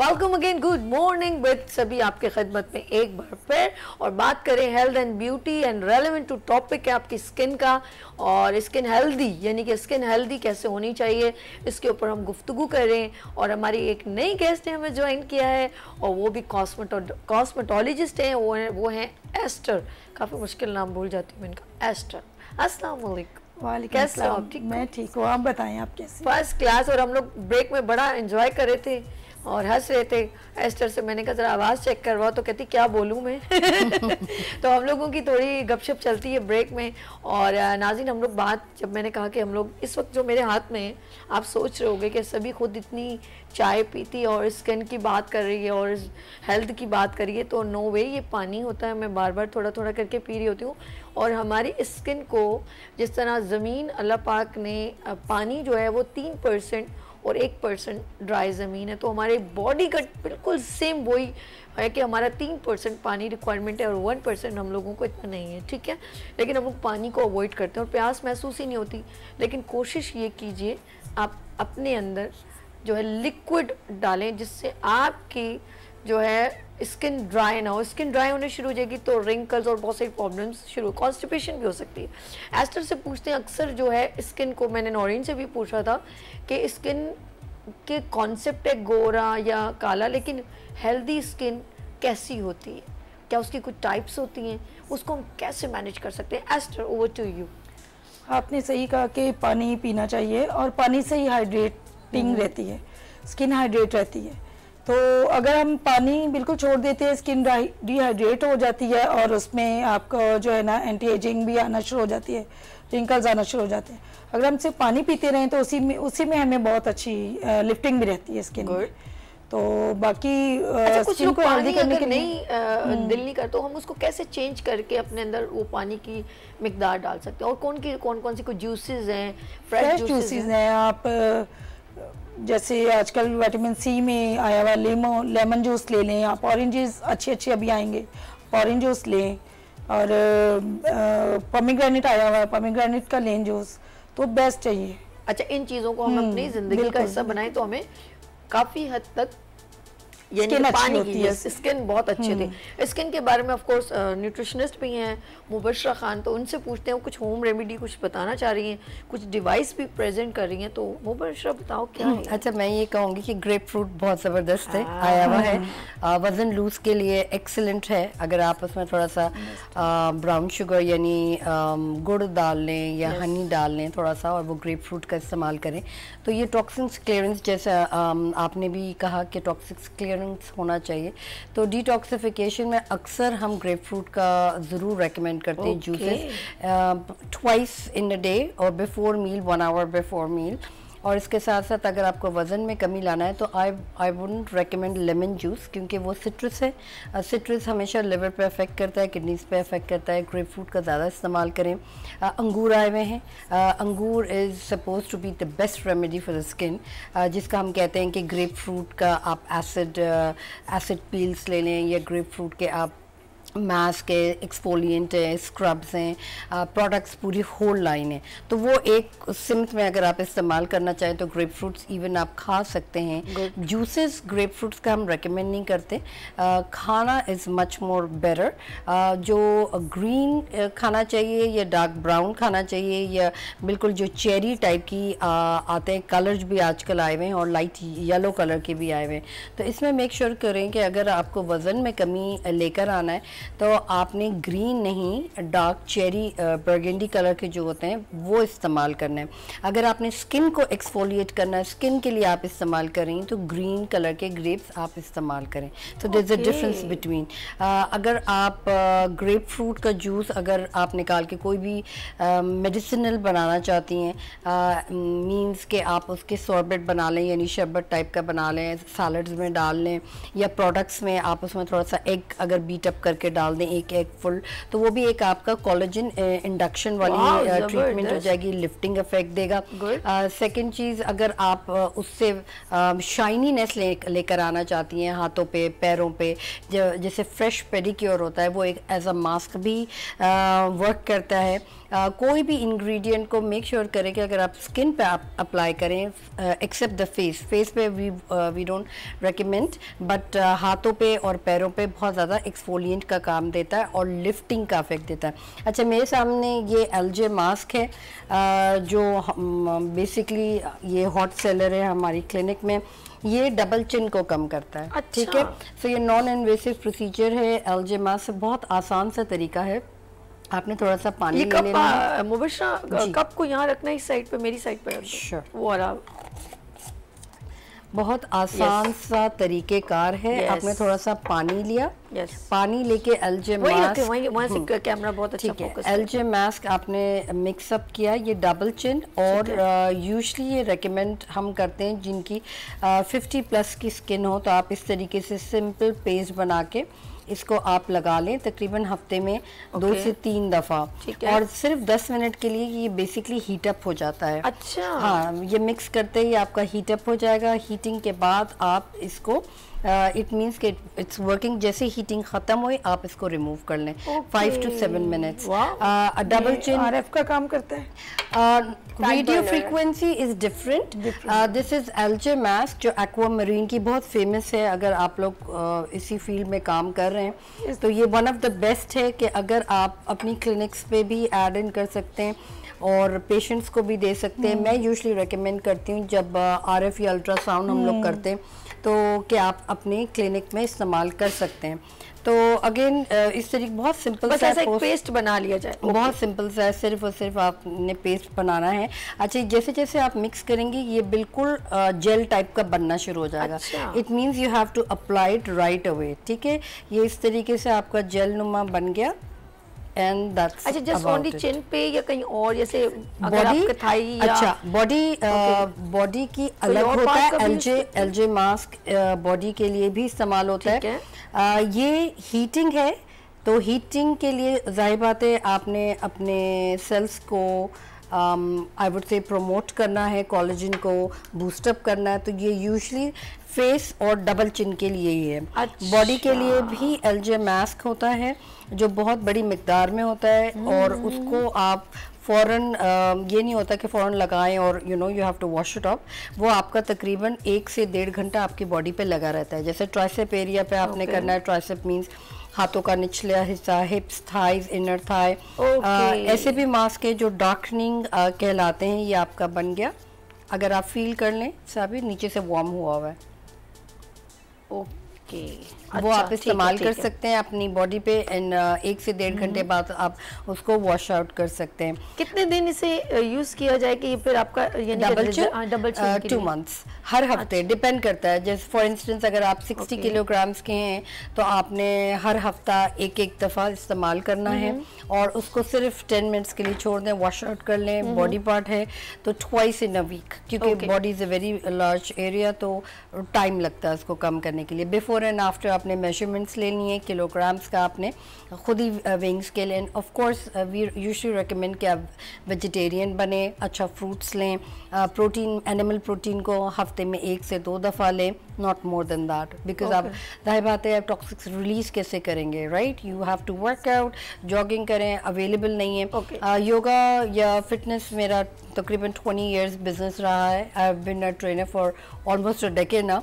Welcome again, good morning with सभी आपके खिदमत में एक बार फिर। और बात करें health and beauty and relevant to topic है आपकी स्किन का, और स्किन हेल्दी यानी कि स्किन हेल्दी कैसे होनी चाहिए इसके ऊपर हम गुफ्तगू कर रहे हैं। और हमारी एक नई गेस्ट ने हमें ज्वाइन किया है और वो भी कॉस्मेटोलॉजिस्ट हैं, वो हैं एस्टर। काफ़ी मुश्किल नाम भूल जाती हूँ इनका, एस्टर। अस्सलाम वालेकुम। वालेकुम अस्सलाम। मैं ठीक हूँ, आप बताएं आप कैसे? First class. और हम लोग ब्रेक में बड़ा एंजॉय कर रहे थे और हंस रहे थे। एस्टर से मैंने कहा जरा आवाज़ चेक करवाओ, तो कहती क्या बोलूँ मैं। तो हम लोगों की थोड़ी गपशप चलती है ब्रेक में। और नाज़रीन, हम लोग बात, जब मैंने कहा कि हम लोग इस वक्त जो मेरे हाथ में, आप सोच रहे होंगे कि सभी खुद इतनी चाय पीती और स्किन की बात कर रही है और हेल्थ की बात कर रही है, तो नो वे, ये पानी होता है। मैं बार बार थोड़ा थोड़ा करके पी रही होती हूँ। और हमारी स्किन को जिस तरह ज़मीन अल्लाह पाक ने पानी जो है वो 3% और 1% ड्राई ज़मीन है, तो हमारे बॉडी का बिल्कुल सेम वही है कि हमारा 3% पानी रिक्वायरमेंट है और 1% हम लोगों को इतना नहीं है, ठीक है। लेकिन हम लोग पानी को अवॉइड करते हैं और प्यास महसूस ही नहीं होती। लेकिन कोशिश ये कीजिए आप अपने अंदर जो है लिक्विड डालें, जिससे आपकी जो है स्किन ड्राई ना हो। स्किन ड्राई होने शुरू हो जाएगी तो रिंकल्स और बहुत सारी प्रॉब्लम्स शुरू, कॉन्स्टिपेशन भी हो सकती है। एस्टर से पूछते हैं, अक्सर जो है स्किन को, मैंने नौरीन से भी पूछा था कि स्किन के कॉन्सेप्ट है गोरा या काला, लेकिन हेल्दी स्किन कैसी होती है, क्या उसकी कुछ टाइप्स होती हैं, उसको हम कैसे मैनेज कर सकते हैं? Esther, over to you. आपने सही कहा कि पानी पीना चाहिए और पानी से ही हाइड्रेटिंग रहती है, स्किन हाइड्रेट रहती है। तो अगर हम पानी बिल्कुल छोड़ देते हैं, स्किन डिहाइड्रेट हो जाती है और उसमें आपको जो है ना एंटी एजिंग भी आना शुरू हो जाती है, रिंकल्स आना शुरू हो जाते हैं। अगर हम सिर्फ पानी पीते रहें तो उसी में हमें बहुत अच्छी लिफ्टिंग भी रहती है स्किन में। तो बाकी कुछ लोग पानी अगर नहीं दिल नहीं करते तो हम उसको कैसे चेंज करके अपने अंदर वो पानी की मिकदार डाल सकते हैं? और कौन सी कुछ जूसेस हैं, फ्रेश जूसेस हैं? आप जैसे आजकल विटामिन सी में आया हुआ लेमन जूस ले लें आप, ऑरेंजेस अच्छे अभी आएंगे, ऑरेंज जूस लें। और पोमीग्रेनेट आया हुआ है, पोमीग्रेनेट का लें जूस, तो बेस्ट है ये। अच्छा, इन चीज़ों को हम अपनी ज़िंदगी का हिस्सा बनाएं तो हमें काफ़ी हद तक स्किन अच्छी होती है, स्किन बहुत अच्छे थे। स्किन के बारे में ऑफ कोर्स न्यूट्रिशनिस्ट भी हैं मुबशरा खान, तो उनसे पूछते हैं कुछ होम रेमेडी कुछ बताना चाह रही हैं, कुछ डिवाइस भी प्रेजेंट कर रही हैं। तो मुबशरा बताओ क्या है? अच्छा, मैं ये कहूँगी कि ग्रेप फ्रूट बहुत ज़बरदस्त है, आया हुआ है, वज़न लूज के लिए एक्सीलेंट है। अगर आप उसमें थोड़ा सा ब्राउन शुगर यानी गुड़ डाल लें या हनी डाल लें थोड़ा सा, और वो ग्रेप फ्रूट का इस्तेमाल करें तो ये टॉक्सिन्स क्लियरेंस, जैसा आपने भी कहा कि टॉक्सिक्स क्लियरेंस होना चाहिए, तो डिटॉक्सिफिकेशन में अक्सर हम ग्रेप फ्रूट का ज़रूर रेकमेंड करते हैं juices, twice in a day और before meal, 1 hour before meal. और इसके साथ साथ अगर आपको वज़न में कमी लाना है तो I wouldn't recommend lemon juice, क्योंकि वो सिट्रस है। सिट्रस हमेशा लिवर पे अफेक्ट करता है, किडनीज पे अफेक्ट करता है। ग्रेप फ्रूट का ज़्यादा इस्तेमाल करें। अंगूर आए हुए हैं, अंगूर is suppose to be the best remedy for the skin, जिसका हम कहते हैं कि ग्रेप फ्रूट का आप एसिड पील्स ले लें, या ग्रेप फ्रूट के आप मास्क है, एक्सफोलिएंट है, स्क्रब्स हैं, प्रोडक्ट्स पूरी होल लाइन है। तो वो एक सिमत में अगर आप इस्तेमाल करना चाहें तो ग्रेप फ्रूट्स इवन आप खा सकते हैं। जूसेस ग्रेप फ्रूट्स का हम रेकमेंड नहीं करते, खाना इज़ मच मोर बेटर। जो ग्रीन खाना चाहिए या डार्क ब्राउन खाना चाहिए या बिल्कुल जो चेरी टाइप की आते हैं, कलर्स भी आजकल आए हुए हैं और लाइट येलो कलर के भी आए हुए हैं। तो इसमें मेक श्योर करें कि अगर आपको वज़न में कमी लेकर आना है तो आपने ग्रीन नहीं, डार्क चेरी बर्गेंडी कलर के जो होते हैं वो इस्तेमाल करना है। अगर आपने स्किन को एक्सफोलिएट करना है, स्किन के लिए आप इस्तेमाल करें तो ग्रीन कलर के ग्रेप्स आप इस्तेमाल करें। तो there is a difference between, अगर आप ग्रेप फ्रूट का जूस अगर आप निकाल के कोई भी मेडिसिनल बनाना चाहती हैं, मींस के आप उसके सॉर्बेट बना लें, यानी शरबत टाइप का बना लें, सैलड्स में डाल लें, या प्रोडक्ट्स में आप उसमें थोड़ा सा एग अगर बीट अप करके डाल दें, एक एग फुल, तो वो भी एक आपका कोलेजन इंडक्शन वाली ट्रीटमेंट हो जाएगी, लिफ्टिंग इफेक्ट देगा। सेकंड चीज़, अगर आप उससे शाइनीनेस लेकर आना चाहती हैं हाथों पे, पैरों पे, जैसे फ्रेश पेडिक्योर होता है, वो एक एज अ मास्क भी वर्क करता है। कोई भी इंग्रेडिएंट को मेक श्योर करें कि अगर आप स्किन पे आप अप्लाई करें, एक्सेप्ट द फेस पे वी डोंट रेकमेंड, बट हाथों पे और पैरों पे बहुत ज़्यादा एक्सफोलिएंट का काम देता है और लिफ्टिंग का इफेक्ट देता है। अच्छा, मेरे सामने ये एलजे मास्क है, जो बेसिकली ये हॉट सेलर है हमारी क्लिनिक में। ये डबल चिन को कम करता है। अच्छा। ठीक है, सो ये नॉन इन्वेसिव प्रोसीजर है एलजे मास्क, बहुत आसान सा तरीका है। आपने थोड़ा सा पानी ये ले लेना है। मुबशरा कप को यहाँ रखना है, इस साइड पे, मेरी साइड पे रख दो। Sure. वो वाला बहुत आसान सा तरीकेकार है। Yes. आपने थोड़ा सा पानी लिया, Yes. पानी लेके एलजे वही रखे, मास्क, वहीं से कैमरा बहुत अच्छा ठीक है, फोकस एलजे मास्क आपने मिक्सअप किया। ये डबल चिन, और यूजली ये रेकमेंड हम करते हैं जिनकी 50 प्लस की स्किन हो, तो आप इस तरीके से सिंपल पेस्ट बना के इसको आप लगा लें तकरीबन हफ्ते में 2 से 3 दफ़ा, और सिर्फ 10 मिनट के लिए ये बेसिकली हीट अप हो जाता है। अच्छा। हाँ, ये मिक्स करते ही आपका हीट अप हो जाएगा। हीटिंग के बाद आप इसको इट मीन्स कि इट्स वर्किंग, जैसे हीटिंग खत्म हुई आप इसको रिमूव कर लें। 5 to 7 minutes. Double chin RF का काम करता है। Radio frequency is different. This is LJ mask, जो एक्वामरीन की बहुत फेमस है। अगर आप लोग इसी फील्ड में काम कर रहे हैं तो ये वन ऑफ द बेस्ट है कि अगर आप अपनी क्लिनिक्स पे भी ऐड इन कर सकते हैं और पेशेंट्स को भी दे सकते हैं। मैं यूजुअली रेकमेंड करती हूँ जब आरएफ या अल्ट्रासाउंड हम लोग करते हैं तो कि आप अपने क्लिनिक में इस्तेमाल कर सकते हैं। तो अगेन इस तरीके बहुत सिंपल सा एक पेस्ट बना लिया जाए। बहुत सिंपल सा है, सिर्फ और सिर्फ आपने पेस्ट बनाना है। अच्छा, जैसे जैसे आप मिक्स करेंगे ये बिल्कुल जेल टाइप का बनना शुरू हो जाएगा। It means you have to apply it right away. ठीक है, ये इस तरीके से आपका जेल नुमा बन गया। एंड दैट्स अच्छा, जस्ट ओनली चिन पे या कहीं और, जैसे अगर आपका थाई या अच्छा बॉडी की अलग होता है। एलजे मास्क बॉडी के लिए भी इस्तेमाल होता है। ये हीटिंग है, तो हीटिंग के लिए जाहिर बात है आपने अपने सेल्स को आई वुड से प्रमोट करना है, कोलेजन को बूस्टअप करना है, तो ये यूजुअली फेस और डबल चिन के लिए ही है। अच्छा। बॉडी के लिए भी एलजे मास्क होता है जो बहुत बड़ी मिकदार में होता है, और उसको आप फ़ौरन ये नहीं होता कि फ़ौरन लगाएं और you have to wash it off. वो आपका तकरीबन 1 से 1.5 घंटा आपकी बॉडी पे लगा रहता है। जैसे ट्राइसेप एरिया पे आपने करना है, ट्राइसेप मीन्स हाथों का निचला हिस्सा, हिप्स, थाइज, इनर थाई। ऐसे भी मास्क है जो डार्कनिंग कहलाते हैं। ये आपका बन गया, अगर आप फील कर लें सभी नीचे से वार्म हुआ हुआ है। ओके, वो आप इस्तेमाल कर सकते हैं अपनी बॉडी पे, एंड 1 से 1.5 घंटे बाद आप उसको वॉश आउट कर सकते हैं। कितने दिन इसे यूज किया जाए कि ये फिर आपका डबल चिन 2 मंथ्स, हर हफ्ते डिपेंड करता है। जैसे फॉर इंस्टेंस अगर आप 60 किलोग्राम्स के हैं तो आपने हर हफ्ता एक दफ़ा इस्तेमाल करना है, और उसको सिर्फ 10 मिनट्स के लिए छोड़ दें, वॉश आउट कर लें। बॉडी पार्ट है तो ट्वाइस इन अ वीक, क्योंकि body is a very large area, तो टाइम लगता है उसको कम करने के लिए। बिफोर एंड आफ्टर आपने मेजरमेंट्स लेनी है, किलोग्राम्स का आपने खुद ही weighing scale. And of course we usually recommend कि आप वेजिटेरियन बने, अच्छा फ्रूट्स लें, प्रोटीन, एनिमल प्रोटीन को हफ्ते में 1 से 2 दफ़ा लें, not more than that, because आप जाहिर बात है टॉक्सिक्स रिलीज कैसे करेंगे, right? You have to work out, jogging करें, अवेलेबल नहीं है। योगा या फिटनेस मेरा तकरीबन 20 years बिजनेस रहा है। I have been a trainer for almost a decade now.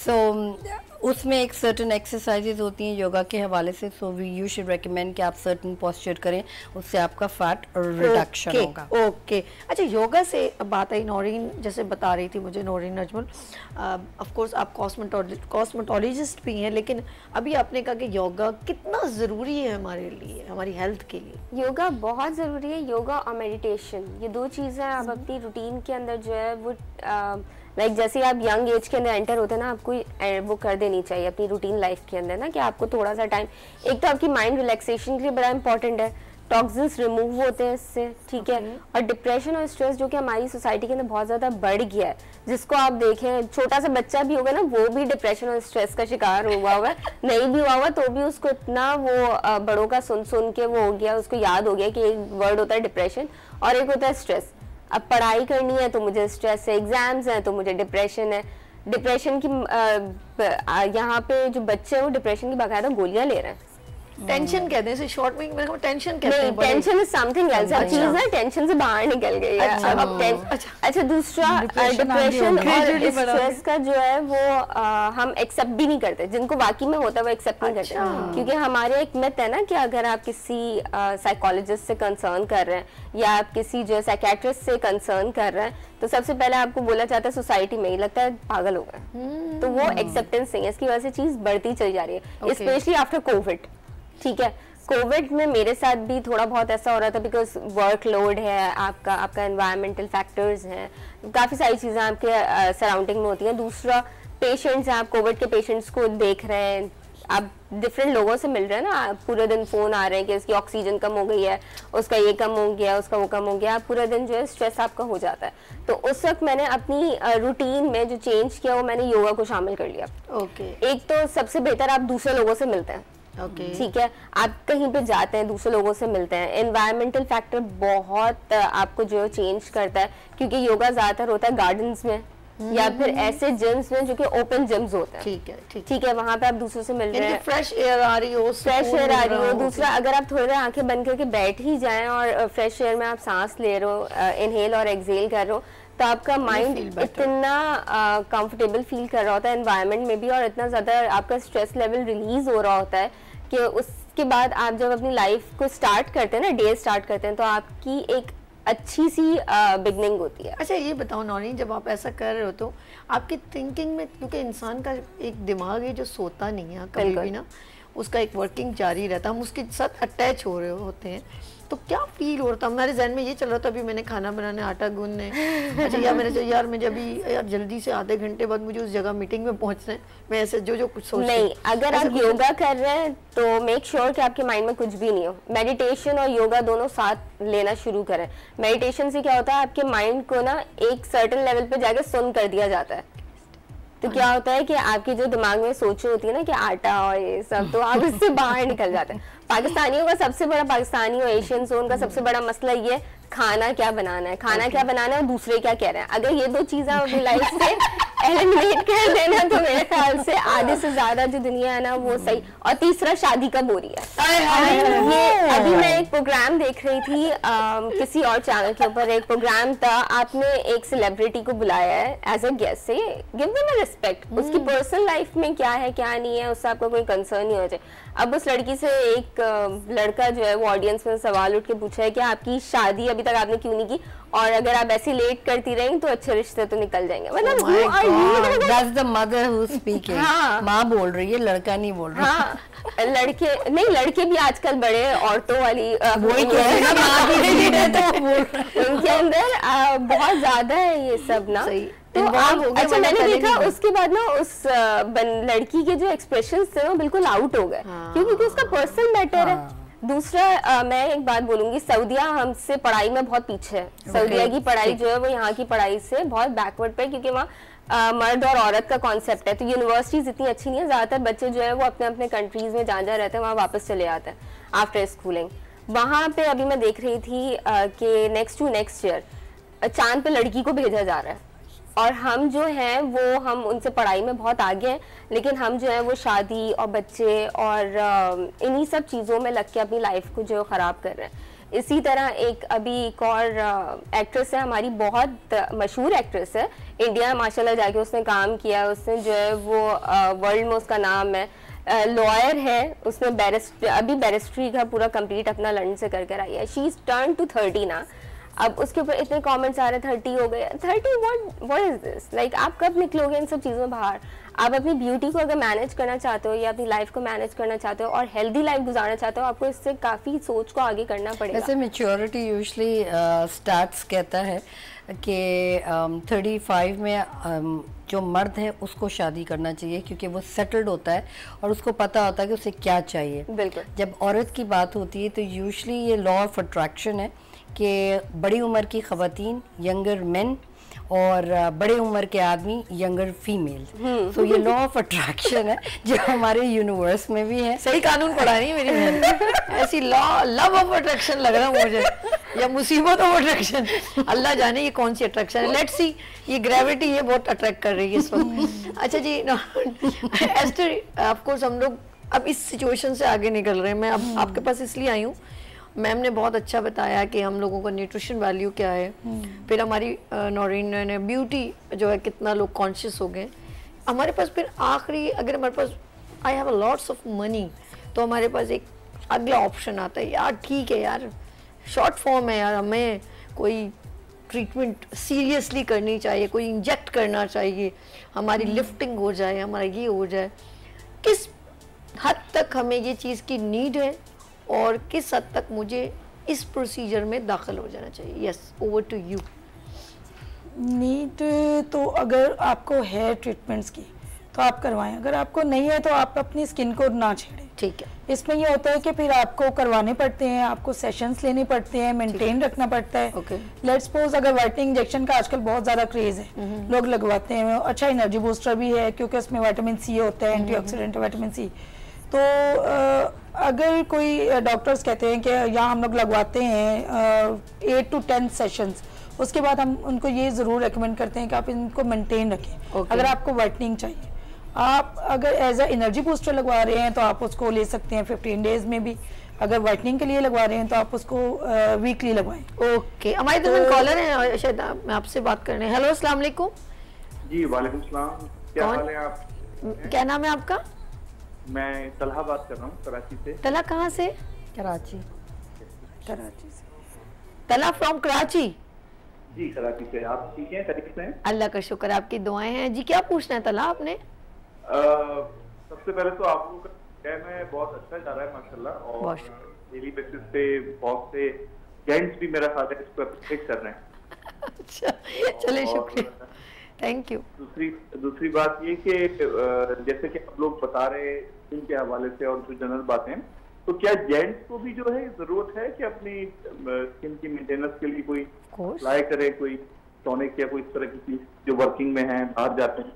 So उसमें एक सर्टन एक्सरसाइजेज होती हैं योगा के हवाले से, so we you should recommend कि आप सर्टन पोस्चर करें, उससे आपका फैट रिडक्शन होगा। ओके, अच्छा, योगा से बात आई, नौरीन जैसे बता रही थी मुझे, नौरीन नजमुल, ऑफ कोर्स आप कॉस्मेटोलॉजिस्ट भी हैं, लेकिन अभी आपने कहा कि योगा कितना ज़रूरी है हमारे लिए, हमारी हेल्थ के लिए। योगा बहुत ज़रूरी है। योगा और मेडिटेशन, ये 2 चीज़ें आप अपनी रूटीन के अंदर जो है वो लाइक जैसे आप यंग एज के अंदर एंटर होते हैं ना, आपको वो कर देनी चाहिए अपनी रूटीन लाइफ के अंदर ना, कि आपको थोड़ा सा टाइम, एक तो आपकी माइंड रिलैक्सेशन के लिए बड़ा इंपॉर्टेंट है, टॉक्सिन्स रिमूव होते हैं इससे, ठीक है। और डिप्रेशन और स्ट्रेस जो कि हमारी सोसाइटी के अंदर बहुत ज़्यादा बढ़ गया है, जिसको आप देखें छोटा सा बच्चा भी होगा ना, वो भी डिप्रेशन और स्ट्रेस का शिकार हुआ हुआ है, नहीं भी हुआ हुआ तो भी उसको इतना वो बड़ों का सुन सुन के वो हो गया, उसको याद हो गया कि एक वर्ड होता है डिप्रेशन और एक होता है स्ट्रेस। अब पढ़ाई करनी है तो मुझे स्ट्रेस है, एग्जाम्स हैं तो मुझे डिप्रेशन है। डिप्रेशन की यहाँ पे जो बच्चे हैं वो डिप्रेशन की बाकायदा गोलियां ले रहे हैं। टेंशन कहते हैं इसे शॉर्ट में, मेरे को टेंशन कहते हैं। टेंशन इज समथिंग एल्स, अब चीज ना टेंशन से बाहर निकल गई है। अच्छा दूसरा डिप्रेशन और स्ट्रेस का जो है वो हम एक्सेप्ट भी नहीं करते, जिनको वाकई में होता है वो एक्सेप्ट नहीं करते, क्योंकि हमारे एक मिथ है ना कि अगर आप किसी साइकोलॉजिस्ट से कंसर्न कर रहे हैं या आप किसी जो साइकियाट्रिस्ट से कंसर्न कर रहे हैं तो सबसे पहले आपको बोला जाता है सोसाइटी में ही लगता है पागल हो गए, तो वो एक्सेप्टेंस नहीं है। इसकी वजह से चीज बढ़ती चली जा रही है, स्पेशली आफ्टर कोविड, ठीक है। कोविड में मेरे साथ भी थोड़ा बहुत ऐसा हो रहा था, बिकॉज वर्कलोड है, आपका एनवायरमेंटल फैक्टर्स हैं, काफ़ी सारी चीज़ें आपके सराउंडिंग में होती हैं। दूसरा पेशेंट्स हैं, आप कोविड के पेशेंट्स को देख रहे हैं, आप डिफरेंट लोगों से मिल रहे हैं ना, पूरे दिन फ़ोन आ रहे हैं कि इसकी ऑक्सीजन कम हो गई है, उसका ये कम हो गया, उसका वो कम हो गया, आप पूरा दिन जो है स्ट्रेस आपका हो जाता है। तो उस वक्त मैंने अपनी रूटीन में जो चेंज किया वो मैंने योगा को शामिल कर लिया। एक तो सबसे बेहतर आप दूसरे लोगों से मिलते हैं, ठीक है, आप कहीं पे जाते हैं दूसरे लोगों से मिलते हैं। एनवायरमेंटल फैक्टर बहुत आपको जो चेंज करता है, क्योंकि योगा ज्यादातर होता है गार्डन्स में या फिर ऐसे जिम्स में जो कि ओपन जिम्स होते हैं, ठीक है, वहां पे आप दूसरों से मिल रहे हैं, फ्रेश एयर आ रही हो, फ्रेश एयर आ रही हो। दूसरा, अगर आप थोड़ी देर आंखें बंद करके बैठ ही जाएं और फ्रेश एयर में आप सांस ले रहे हो, इनहेल और एक्सहेल कर रहे हो, तो आपका माइंड इतना कंफर्टेबल फील कर रहा होता है एनवायरनमेंट में भी, और इतना ज़्यादा आपका स्ट्रेस लेवल रिलीज हो रहा होता है कि उसके बाद आप जब अपनी लाइफ को स्टार्ट करते हैं ना, डे स्टार्ट करते हैं, तो आपकी एक अच्छी सी बिगनिंग होती है। अच्छा ये बताओ नौरीन, जब आप ऐसा कर रहे हो तो आपकी थिंकिंग में, क्योंकि इंसान का एक दिमाग है जो सोता नहीं है कभी भी ना, उसका एक वर्किंग जारी रहता है, हम उसके साथ अटैच हो रहे होते हैं, तो क्या फील हो रहा था? हमारे जहन में ये चल रहा था, अभी मैंने खाना बनाने, आटा गूंदने, अच्छा यार मैंने यार मुझे अभी यार जल्दी से आधे घंटे बाद मुझे उस जगह मीटिंग में पहुंचना है, मैं ऐसे जो कुछ सोच नहीं। अगर आप योगा कर रहे हैं तो मेक श्योर कि आपके माइंड में कुछ भी नहीं हो। मेडिटेशन और योगा दोनों साथ लेना शुरू करें। मेडिटेशन से क्या होता है, आपके माइंड को ना एक सर्टेन लेवल पे जाके सुन कर दिया जाता है, तो क्या होता है कि आपकी जो दिमाग में सोचें होती है ना कि आटा और ये सब, तो आप इससे बाहर निकल जाते हैं। पाकिस्तानियों का सबसे बड़ा, पाकिस्तानी और एशियन जोन का सबसे बड़ा मसला ये खाना क्या बनाना है, खाना क्या बनाना है और दूसरे क्या कह रहे हैं। अगर ये दो चीजें अपनी लाइफ से एलिमिनेट कर देना तो मेरे ख्याल से आधे से ज्यादा जो दुनिया है ना वो सही। और तीसरा, शादी कब हो रही है। ये अभी मैं एक प्रोग्राम देख रही थी किसी और चैनल के ऊपर, एक प्रोग्राम था, आपने एक सेलिब्रिटी को बुलाया है एज अ गेस्ट, से गिव देम रिस्पेक्ट, उसकी पर्सनल लाइफ में क्या है क्या नहीं है उससे आपका कोई कंसर्न नहीं हो जाए। अब उस लड़की से एक लड़का जो है वो ऑडियंस में सवाल उठ के पूछा है कि आपकी शादी अभी तक आपने क्यों नहीं की, और अगर आप ऐसे लेट करती रही तो अच्छे रिश्ते तो निकल जाएंगे। मतलब that's the mother who speaking. माँ बोल रही है, लड़का नहीं बोल रहा। हाँ, लड़के नहीं, लड़के भी आजकल बड़े औरतों वाली वही उनके अंदर बहुत ज्यादा है ये सब ना। तो अच्छा मैंने देखा उसके बाद ना उस लड़की के जो एक्सप्रेशंस थे वो बिल्कुल आउट हो गए, क्योंकि उसका पर्सनल मैटर है। दूसरा, मैं एक बात बोलूंगी, सऊदिया हमसे पढ़ाई में बहुत पीछे है। सऊदिया की पढ़ाई जो है वो यहाँ की पढ़ाई से बहुत बैकवर्ड पे, क्योंकि वहाँ मर्द और औरत का कॉन्सेप्ट है, तो यूनिवर्सिटीज इतनी अच्छी नहीं है। ज्यादातर बच्चे जो है वो अपने अपने कंट्रीज में जहाँ रहते हैं वहाँ वापस चले आते हैं आफ्टर स्कूलिंग। वहाँ पे अभी मैं देख रही थी कि नेक्स्ट टू नेक्स्ट ईयर चांद पे लड़की को भेजा जा रहा है, और हम जो हैं वो हम उनसे पढ़ाई में बहुत आगे हैं, लेकिन हम जो है वो शादी और बच्चे और इन्हीं सब चीज़ों में लग के अपनी लाइफ को जो ख़राब कर रहे हैं। इसी तरह एक और एक्ट्रेस है हमारी, बहुत मशहूर एक्ट्रेस है, इंडिया माशाल्लाह जाके उसने काम किया, उसने जो है वो वर्ल्ड में उसका नाम है, लॉयर है, उसने अभी बैरिस्ट्री का पूरा कंप्लीट अपना लंदन से कर आई है। शी इज टर्न टू 30 ना। अब उसके ऊपर इतने कमेंट्स आ रहे 30 हो गए, 30 व्हाट इज दिस, लाइक आप कब निकलोगे इन सब चीज़ों में बाहर? आप अपनी ब्यूटी को अगर मैनेज करना चाहते हो या अपनी लाइफ को मैनेज करना चाहते हो और हेल्दी लाइफ गुजारना चाहते हो, आपको इससे काफ़ी सोच को आगे करना पड़ेगा। वैसे मैच्योरिटी यूजुअली स्टार्ट्स कहता है कि 35 में जो मर्द है उसको शादी करना चाहिए, क्योंकि वो सेटल्ड होता है और उसको पता होता है कि उसे क्या चाहिए। बिल्कुल। जब औरत की बात होती है तो यूजुअली ये लॉ ऑफ अट्रैक्शन है कि बड़ी उम्र की ख़वातीन, यंगर मेन, और बड़े उम्र के आदमी, यंगर फीमेल। तो ये लॉ ऑफ अट्रैक्शन है जो हमारे यूनिवर्स में भी है। सही कानून पढ़ा नहीं मेरी बहन। ऐसी लव ऑफ अट्रैक्शन लग रहा है मुझे, या मुसीबत ऑफ अट्रैक्शन, अल्लाह जाने ये कौन सी अट्रैक्शन है। लेट्स सी, ये ग्रेविटी ये बहुत अट्रैक्ट कर रही है इस वक्त। अच्छा जी एस्टर, ऑफ कोर्स हम लोग अब इस सिचुएशन से आगे निकल रहे हैं। मैं अब आपके पास इसलिए आई हूँ, मैम ने बहुत अच्छा बताया कि हम लोगों का न्यूट्रिशन वैल्यू क्या है, फिर हमारी नौरीन ने ब्यूटी जो है कितना लोग कॉन्शियस हो गए। हमारे पास फिर आखिरी, अगर हमारे पास I have a lots of money, तो हमारे पास एक अगला ऑप्शन आता है, यार ठीक है यार शॉर्ट फॉर्म है यार, हमें कोई ट्रीटमेंट सीरियसली करनी चाहिए, कोई इंजेक्ट करना चाहिए, हमारी लिफ्टिंग हो जाए, हमारा ये हो जाए। किस हद तक हमें ये चीज़ की नीड है और किस हद तक मुझे इस प्रोसीजर में दाखिल हो जाना चाहिए? Yes, over to you. Need तो अगर आपको है ट्रीटमेंट्स की तो आप करवाएं, अगर आपको नहीं है तो आप अपनी स्किन को ना छेड़ें। ठीक है। इसमें ये होता है कि फिर आपको करवाने पड़ते हैं, आपको सेशंस लेने पड़ते हैं, मेंटेन रखना पड़ता है। Okay. लेट्स सपोज अगर वाइटनिंग इंजेक्शन का आजकल बहुत ज़्यादा क्रेज है, लोग लगवाते हैं, अच्छा एनर्जी बूस्टर भी है क्योंकि उसमें विटामिन सी होता है, एंटीऑक्सीडेंट विटामिन सी। तो अगर कोई डॉक्टर्स कहते हैं कि यहाँ हम लोग लगवाते हैं 8 to 10 सेशंस, उसके बाद हम उनको ये ज़रूर रेकमेंड करते हैं कि आप इनको मेंटेन रखें। अगर आपको वाइटनिंग चाहिए, आप अगर एज अ एनर्जी बूस्टर लगवा रहे हैं तो आप उसको ले सकते हैं 15 डेज में भी। अगर वाइटनिंग के लिए लगवा रहे हैं तो आप उसको वीकली लगवाएं। ओके, हमारे तो कॉलर हैं, शायद मैं आपसे बात करने। हेलो, अस्सलाम वालेकुम। जी वालेकुम सलाम, क्या हाल है आप? क्या नाम है आपका? मैं तलहा बात कर रहा हूँ कराची से। तला कहाँ से? कराची। कराची से। तला फ्रॉम कराची। जी कराची से। आप ठीक हैं, खैरियत से हैं? अल्लाह का शुक्र, आपकी दुआएं हैं जी। क्या पूछना है तला आपने? सबसे पहले तो आप लोगों का टाइम है बहुत अच्छा जा रहा है माशाल्लाह, और डेली बेसिस पे बहुत से जेंट्स भी मेरा साथ है इसको अप्रिशिएट कर रहे हैं। अच्छा, चलिए शुक्रिया, थैंक यू। दूसरी बात ये कि जैसे कि आप लोग बता रहे स्किन के हवाले से और जो जनरल बातें, तो क्या जेंट्स को भी जो है जरूरत है कि अपनी स्किन की मेंटेनेंस के लिए कोई अप्लाई करे, कोई टॉनिक या कोई इस तरह की चीज जो वर्किंग में है, बाहर जाते हैं?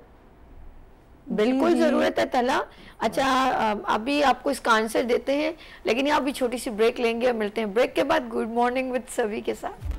बिल्कुल जरूरत है तला। अच्छा, अभी आपको इसका आंसर देते हैं, लेकिन यहाँ भी छोटी सी ब्रेक लेंगे और मिलते हैं ब्रेक के बाद गुड मॉर्निंग विद सभी के साथ।